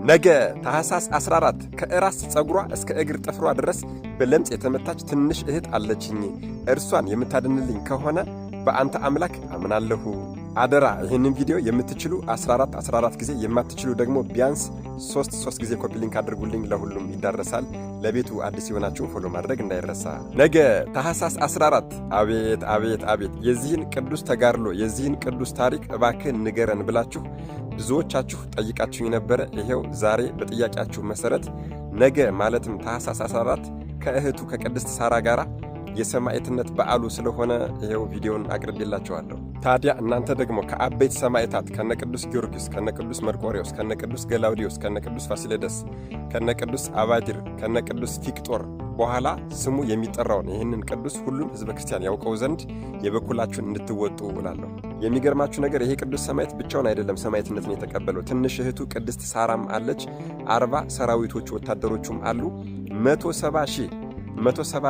ነገ ታኅሳስ 14 ከራስ ጸጉሯ እስከ እግር ጥፍሯ ድረስ በለምጽ የተመታች ትንሽ እህት አለችኝ። እርሷን የምታድንልኝ ከሆነ በአንተ አምላክ አምናለሁ። አደራ ይህንን ቪዲዮ የምትችሉ 14 ጊዜ የማትችሉ ደግሞ ቢያንስ 3 ጊዜ ኮፒ ሊንክ አድርጉልኝ፣ ለሁሉም ይዳረሳል። ለቤቱ አዲስ የሆናችሁ ፎሎ ማድረግ እንዳይረሳ። ነገ ታኅሳስ 14 አቤት አቤት አቤት የዚህን ቅዱስ ተጋድሎ የዚህን ቅዱስ ታሪክ እባክህን ንገረን ብላችሁ ብዙዎቻችሁ ጠይቃችሁኝ ነበረ። ይሄው ዛሬ በጥያቄያችሁ መሰረት ነገ ማለትም ታኅሳስ 14 ከእህቱ ከቅድስት ሳራ ጋር የሰማዕትነት በዓሉ ስለሆነ ይሄው ቪዲዮን አቅርቤላችኋለሁ። ታዲያ እናንተ ደግሞ ከአበይት ሰማዕታት ከነቅዱስ ጊዮርጊስ፣ ከነቅዱስ መርቆሬዎስ፣ ከነቅዱስ ገላውዲዮስ፣ ከነቅዱስ ፋሲለደስ፣ ከነቅዱስ አባዲር፣ ከነቅዱስ ፊቅጦር በኋላ ስሙ የሚጠራውን ይህንን ቅዱስ ሁሉም ሕዝበ ክርስቲያን ያውቀው ዘንድ የበኩላችሁን እንድትወጡ እላለሁ። የሚገርማችሁ ነገር ይሄ ቅዱስ ሰማዕት ብቻውን አይደለም ሰማዕትነትን የተቀበለው። ትንሽ እህቱ ቅድስት ሳራም አለች። 40 ሰራዊቶቹ ወታደሮቹም አሉ። 170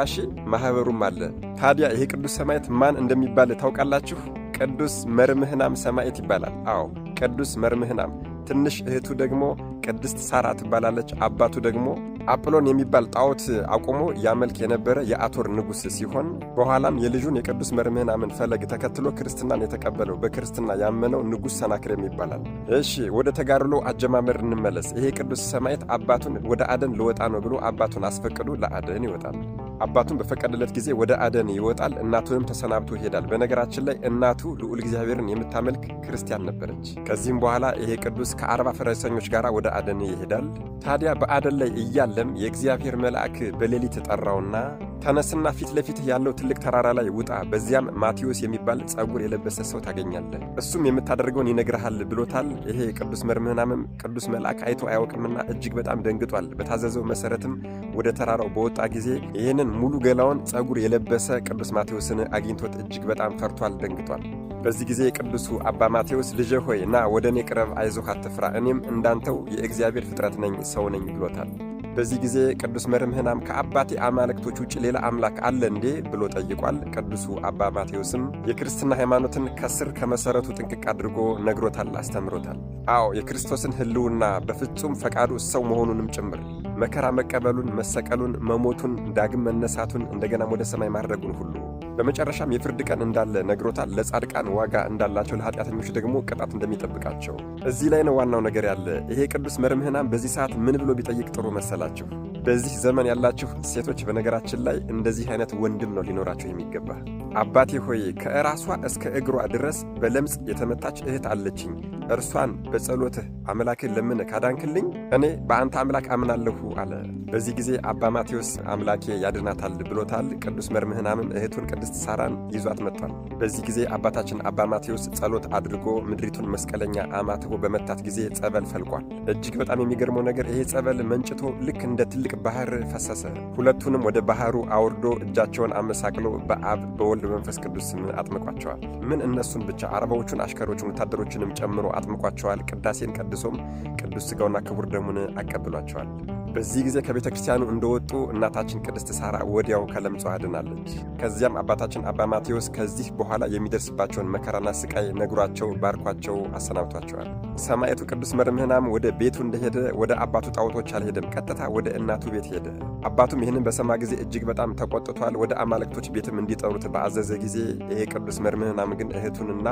ሺህ ማህበሩም አለ። ታዲያ ይሄ ቅዱስ ሰማዕት ማን እንደሚባል ታውቃላችሁ? ቅዱስ መርምህናም ሰማዕት ይባላል። አዎ ቅዱስ መርምህናም። ትንሽ እህቱ ደግሞ ቅድስት ሳራ ትባላለች። አባቱ ደግሞ አጵሎን የሚባል ጣዖት አቁሞ ያመልክ የነበረ የአቶር ንጉሥ ሲሆን በኋላም የልጁን የቅዱስ መርምህናምን ፈለግ ተከትሎ ክርስትናን የተቀበለው በክርስትና ያመነው ንጉሥ ሰናክሬም ይባላል። እሺ ወደ ተጋድሎ አጀማመር እንመለስ። ይሄ ቅዱስ ሰማዕት አባቱን ወደ አደን ልወጣ ነው ብሎ አባቱን አስፈቅዶ ለአደን ይወጣል። አባቱን በፈቀደለት ጊዜ ወደ አደን ይወጣል። እናቱንም ተሰናብቶ ይሄዳል። በነገራችን ላይ እናቱ ልዑል እግዚአብሔርን የምታመልክ ክርስቲያን ነበረች። ከዚህም በኋላ ይሄ ቅዱስ ከ40 ፈረሰኞች ጋር ወደ አደን ይሄዳል። ታዲያ በአደን ላይ እያለም የእግዚአብሔር መልአክ በሌሊት ጠራውና ተነስና ፊት ለፊት ያለው ትልቅ ተራራ ላይ ውጣ፣ በዚያም ማቴዎስ የሚባል ጸጉር የለበሰ ሰው ታገኛለህ፣ እሱም የምታደርገውን ይነግርሃል ብሎታል። ይሄ ቅዱስ መርምህናምም ቅዱስ መልአክ አይቶ አያውቅምና እጅግ በጣም ደንግጧል። በታዘዘው መሰረትም ወደ ተራራው በወጣ ጊዜ ይህንን ሙሉ ገላውን ጸጉር የለበሰ ቅዱስ ማቴዎስን አግኝቶት እጅግ በጣም ፈርቷል፣ ደንግጧል። በዚህ ጊዜ ቅዱሱ አባ ማቴዎስ ልጄ ሆይ ና ወደ እኔ ቅረብ፣ አይዞህ አትፍራ፣ እኔም እንዳንተው የእግዚአብሔር ፍጥረት ነኝ፣ ሰው ነኝ ብሎታል። በዚህ ጊዜ ቅዱስ መርምህናም ከአባቴ አማልክቶች ውጭ ሌላ አምላክ አለ እንዴ ብሎ ጠይቋል። ቅዱሱ አባ ማቴዎስም የክርስትና ሃይማኖትን ከስር ከመሰረቱ ጥንቅቅ አድርጎ ነግሮታል፣ አስተምሮታል። አዎ የክርስቶስን ሕልውና በፍጹም ፈቃዱ ሰው መሆኑንም ጭምር መከራ መቀበሉን፣ መሰቀሉን፣ መሞቱን፣ ዳግም መነሳቱን፣ እንደገናም ወደ ሰማይ ማድረጉን ሁሉ በመጨረሻም የፍርድ ቀን እንዳለ ነግሮታል። ለጻድቃን ዋጋ እንዳላቸው ለኃጢአተኞች ደግሞ ቅጣት እንደሚጠብቃቸው እዚህ ላይ ነው ዋናው ነገር ያለ። ይሄ ቅዱስ መርምህናም በዚህ ሰዓት ምን ብሎ ቢጠይቅ ጥሩ መሰላችሁ? በዚህ ዘመን ያላችሁ ሴቶች በነገራችን ላይ እንደዚህ አይነት ወንድም ነው ሊኖራችሁ የሚገባ። አባቴ ሆይ ከራሷ እስከ እግሯ ድረስ በለምጽ የተመታች እህት አለችኝ። እርሷን በጸሎትህ አምላክን ለምን ካዳንክልኝ እኔ በአንተ አምላክ አምናለሁ አለ። በዚህ ጊዜ አባ ማቴዎስ አምላኬ ያድናታል ብሎታል። ቅዱስ መርምህናምም እህቱን ቅድስት ሳራን ይዟት መጥቷል። በዚህ ጊዜ አባታችን አባ ማቴዎስ ጸሎት አድርጎ ምድሪቱን መስቀለኛ አማትቦ በመታት ጊዜ ጸበል ፈልቋል። እጅግ በጣም የሚገርመው ነገር ይሄ ጸበል መንጭቶ ልክ እንደ ትልቅ ባህር ፈሰሰ። ሁለቱንም ወደ ባህሩ አውርዶ እጃቸውን አመሳቅሎ በአብ በወልድ በመንፈስ ቅዱስ ስም አጥምቋቸዋል። ምን እነሱን ብቻ 40ዎቹን አሽከሮቹን ወታደሮችንም ጨምሮ አጥምቋቸዋል። ቅዳሴን ቀድሶም ቅዱስ ሥጋውና ክቡር ደሙን አቀብሏቸዋል። በዚህ ጊዜ ከቤተ ክርስቲያኑ እንደወጡ እናታችን ቅድስት ሳራ ወዲያው ከለምጿ አድናለች። ከዚያም አባታችን አባ ማቴዎስ ከዚህ በኋላ የሚደርስባቸውን መከራና ስቃይ ነግሯቸው ባርኳቸው አሰናብቷቸዋል። ሰማዕቱ ቅዱስ መርምህናም ወደ ቤቱ እንደሄደ ወደ አባቱ ጣዖቶች አልሄደም፣ ቀጥታ ወደ እናቱ ቤት ሄደ። አባቱም ይህንን በሰማ ጊዜ እጅግ በጣም ተቆጥቷል። ወደ አማልክቶች ቤትም እንዲጠሩት በአዘዘ ጊዜ ይሄ ቅዱስ መርምህናም ግን እህቱንና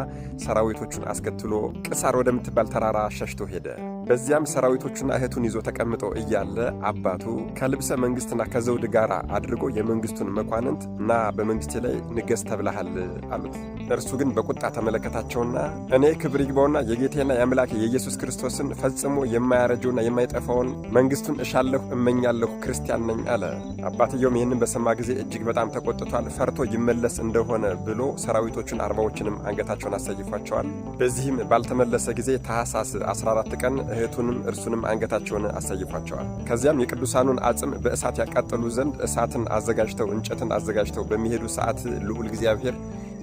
ሰራዊቶቹን አስከትሎ ቅሳር ወደምትባል ተራራ ሸሽቶ ሄደ። በዚያም ሰራዊቶቹና እህቱን ይዞ ተቀምጦ እያለ አባቱ ከልብሰ መንግሥትና ከዘውድ ጋር አድርጎ የመንግሥቱን መኳንንት እና በመንግሥቴ ላይ ንገሥ ተብለሃል አሉት። እርሱ ግን በቁጣ ተመለከታቸውና እኔ ክብር ይግባውና የጌቴና የአምላኬ የኢየሱስ ክርስቶስን ፈጽሞ የማያረጀውና የማይጠፋውን መንግሥቱን እሻለሁ እመኛለሁ፣ ክርስቲያን ነኝ አለ። አባትየውም ይህንን በሰማ ጊዜ እጅግ በጣም ተቆጥቷል። ፈርቶ ይመለስ እንደሆነ ብሎ ሰራዊቶቹን 40ዎችንም አንገታቸውን አሰይፏቸዋል። በዚህም ባልተመለሰ ጊዜ ታኅሳስ 14 ቀን እህቱንም እርሱንም አንገታቸውን አሰይፏቸዋል። ከዚያም የቅዱሳኑን አጽም በእሳት ያቃጠሉ ዘንድ እሳትን አዘጋጅተው እንጨትን አዘጋጅተው በሚሄዱ ሰዓት ልዑል እግዚአብሔር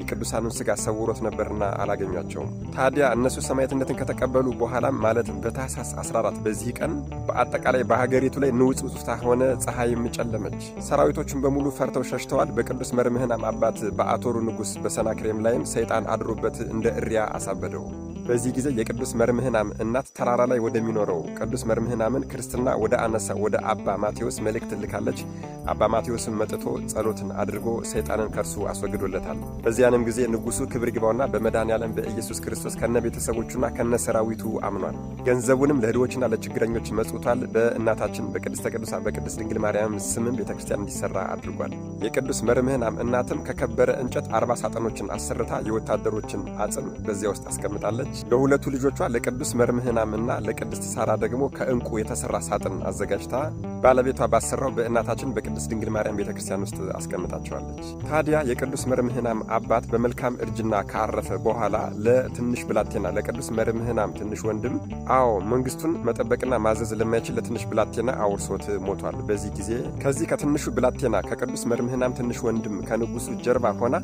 የቅዱሳኑን ሥጋ ሰውሮት ነበርና አላገኟቸውም። ታዲያ እነሱ ሰማዕትነትን ከተቀበሉ በኋላም ማለትም በታኅሳስ 14 በዚህ ቀን በአጠቃላይ በሀገሪቱ ላይ ንውጽውጽታ ሆነ፣ ፀሐይም ጨለመች። ሰራዊቶቹን በሙሉ ፈርተው ሸሽተዋል። በቅዱስ መርምህናም አባት በአቶሩ ንጉሥ በሰናክሬም ላይም ሰይጣን አድሮበት እንደ እሪያ አሳበደው። በዚህ ጊዜ የቅዱስ መርምህናም እናት ተራራ ላይ ወደሚኖረው ቅዱስ መርምህናምን ክርስትና ወደ አነሳ ወደ አባ ማቴዎስ መልእክት ልካለች። አባ ማቴዎስም መጥቶ ጸሎትን አድርጎ ሰይጣንን ከእርሱ አስወግዶለታል። በዚያንም ጊዜ ንጉሡ ክብር ይግባውና በመድኃኔዓለም በኢየሱስ ክርስቶስ ከነ ቤተሰቦቹና ከነ ሰራዊቱ አምኗል። ገንዘቡንም ለድሆችና ለችግረኞች መጽውቷል። በእናታችን በቅድስተ ቅዱሳን በቅድስት ድንግል ማርያም ስምም ቤተክርስቲያን እንዲሰራ አድርጓል። የቅዱስ መርምህናም እናትም ከከበረ እንጨት 40 ሳጥኖችን አሰርታ የወታደሮችን አጽም በዚያ ውስጥ አስቀምጣለች። ለሁለቱ ልጆቿ ለቅዱስ መርምህናም እና ለቅድስት ሳራ ደግሞ ከዕንቁ የተሰራ ሳጥን አዘጋጅታ ባለቤቷ ባሰራው በእናታችን በቅድስት ድንግል ማርያም ቤተክርስቲያን ውስጥ አስቀምጣቸዋለች። ታዲያ የቅዱስ መርምህናም አባት በመልካም እርጅና ካረፈ በኋላ ለትንሽ ብላቴና ለቅዱስ መርምህናም ትንሽ ወንድም መንግስቱን መጠበቅና ማዘዝ ለማይችል ለትንሽ ብላቴና አውርሶት ሞቷል። በዚህ ጊዜ ከዚህ ከትንሹ ብላቴና ከቅዱስ መርምህናም ትንሽ ወንድም ከንጉሱ ጀርባ ሆና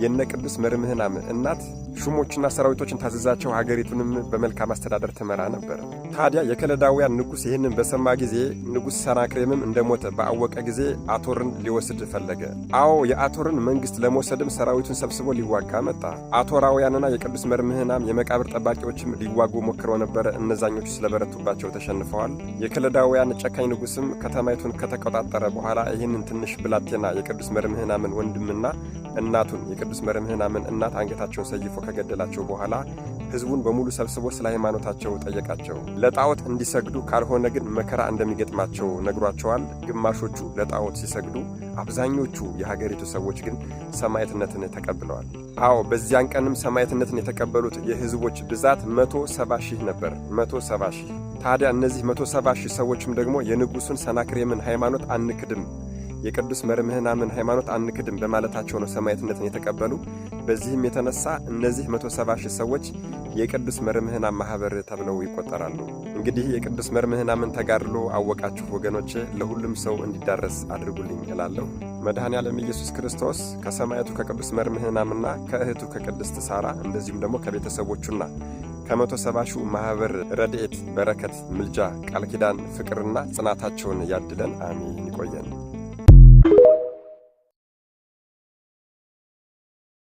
የነ ቅዱስ መርምህናም እናት ሹሞችና ሰራዊቶችን ታዘዛቸው፣ ሀገሪቱንም በመልካም አስተዳደር ትመራ ነበር። ታዲያ የከለዳውያን ንጉሥ ይህንን በሰማ ጊዜ ንጉሥ ሰናክሬምም እንደሞተ ባወቀ ጊዜ አቶርን ሊወስድ ፈለገ። የአቶርን መንግሥት ለመውሰድም ሰራዊቱን ሰብስቦ ሊዋጋ መጣ። አቶራውያንና የቅዱስ መርምህናም የመቃብር ጠባቂዎችም ሊዋጉ ሞክረው ነበረ። እነዛኞቹ ስለበረቱባቸው ተሸንፈዋል። የከለዳውያን ጨካኝ ንጉሥም ከተማይቱን ከተቆጣጠረ በኋላ ይህንን ትንሽ ብላቴና የቅዱስ መርምህናምን ወንድምና እናቱን የቅዱስ መርምህናምን እናት አንገታቸውን ሰይፎ ከገደላቸው በኋላ ሕዝቡን በሙሉ ሰብስቦ ስለ ሃይማኖታቸው ጠየቃቸው። ለጣዖት እንዲሰግዱ ካልሆነ ግን መከራ እንደሚገጥማቸው ነግሯቸዋል። ግማሾቹ ለጣዖት ሲሰግዱ፣ አብዛኞቹ የሀገሪቱ ሰዎች ግን ሰማዕትነትን ተቀብለዋል። በዚያን ቀንም ሰማዕትነትን የተቀበሉት የሕዝቦች ብዛት 170 ሺህ ነበር። 170 ሺህ። ታዲያ እነዚህ 170 ሺህ ሰዎችም ደግሞ የንጉሡን ሰናክሬምን ሃይማኖት አንክድም፣ የቅዱስ መርምህናምን ሃይማኖት አንክድም በማለታቸው ነው ሰማዕትነትን የተቀበሉ። በዚህም የተነሳ እነዚህ 170 ሺህ ሰዎች የቅዱስ መርምህናም ማኅበር ተብለው ይቆጠራሉ። እንግዲህ የቅዱስ መርምህናምን ተጋድሎ አወቃችሁ ወገኖቼ፣ ለሁሉም ሰው እንዲዳረስ አድርጉልኝ እላለሁ። መድኃኔዓለም ኢየሱስ ክርስቶስ ከሰማዕቱ ከቅዱስ መርምህናምና ከእህቱ ከቅድስት ሳራ እንደዚሁም ደግሞ ከቤተሰቦቹና ከ170 ሺህ ማኅበር ረድኤት፣ በረከት፣ ምልጃ፣ ቃል ኪዳን፣ ፍቅርና ጽናታቸውን ያድለን። አሜን። ይቆየን።